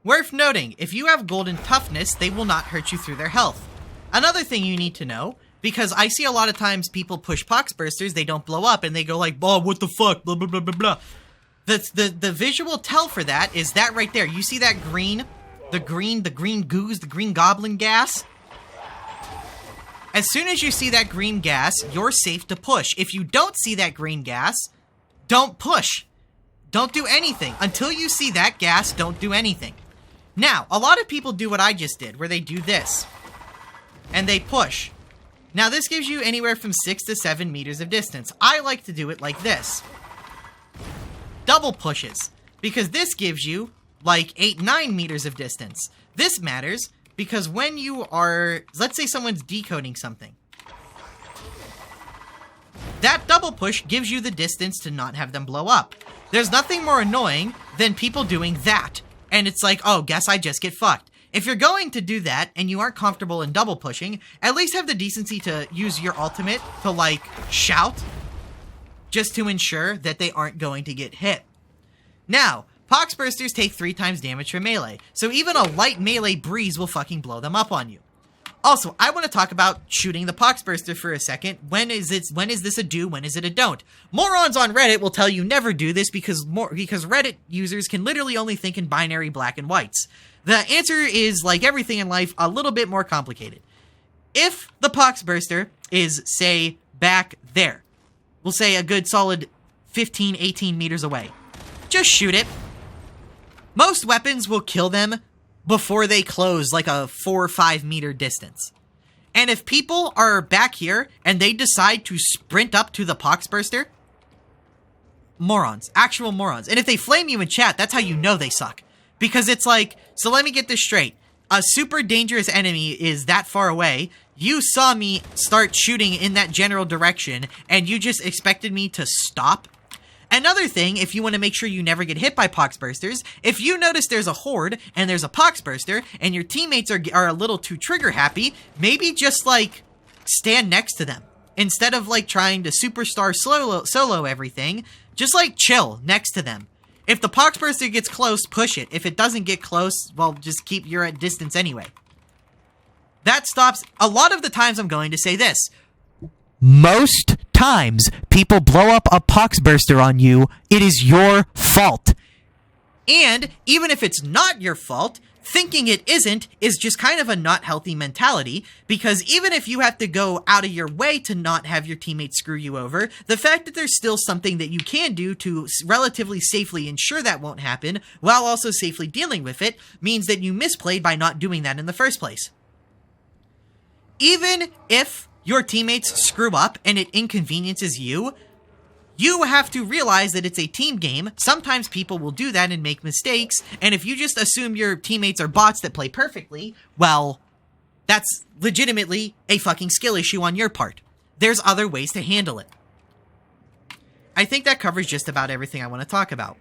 Worth noting, if you have golden toughness, they will not hurt you through their health. Another thing you need to know, because I see a lot of times people push poxbursters, they don't blow up, and they go like, oh, what the fuck, blah, blah, blah, blah, blah. The visual tell for that is that right there. You see that green? The green goose, the green goblin gas? As soon as you see that green gas, you're safe to push. If you don't see that green gas, don't push. Don't do anything. Until you see that gas, don't do anything. Now, a lot of people do what I just did, where they do this. And they push. Now, this gives you anywhere from 6 to 7 meters of distance. I like to do it like this. Double pushes. Because this gives you, like, 8-9 meters of distance. This matters because when you are... Let's say someone's decoding something. That double push gives you the distance to not have them blow up. There's nothing more annoying than people doing that. And it's like, oh, guess I just get fucked. If you're going to do that and you aren't comfortable in double pushing, at least have the decency to use your ultimate to, like, shout. Just to ensure that they aren't going to get hit. Now, poxbursters take 3 times damage from melee. So even a light melee breeze will fucking blow them up on you. Also, I want to talk about shooting the poxburster for a second. When is this a do? When is it a don't? Morons on Reddit will tell you never do this because Reddit users can literally only think in binary black and whites. The answer is, like everything in life, a little bit more complicated. If the poxburster is, say, back there, we'll say a good solid 15, 18 meters away, just shoot it. Most weapons will kill them before they close like a 4 or 5 meter distance. And if people are back here and they decide to sprint up to the poxburster, morons, actual morons. And if they flame you in chat, that's how you know they suck. Because it's like, so let me get this straight. A super dangerous enemy is that far away. You saw me start shooting in that general direction and you just expected me to stop? Another thing, if you want to make sure you never get hit by poxbursters, if you notice there's a horde and there's a poxburster and your teammates are a little too trigger happy, maybe just like stand next to them. Instead of like trying to superstar solo everything, just like chill next to them. If the poxburster gets close, push it. If it doesn't get close, well, just keep your at distance anyway. That stops. A lot of the times I'm going to say this. Most times people blow up a poxburster on you, it is your fault. And even if it's not your fault, thinking it isn't is just kind of a not healthy mentality, because even if you have to go out of your way to not have your teammates screw you over, the fact that there's still something that you can do to relatively safely ensure that won't happen, while also safely dealing with it, means that you misplayed by not doing that in the first place. Even if your teammates screw up and it inconveniences you, you have to realize that it's a team game. Sometimes people will do that and make mistakes, and if you just assume your teammates are bots that play perfectly, well, that's legitimately a fucking skill issue on your part. There's other ways to handle it. I think that covers just about everything I want to talk about.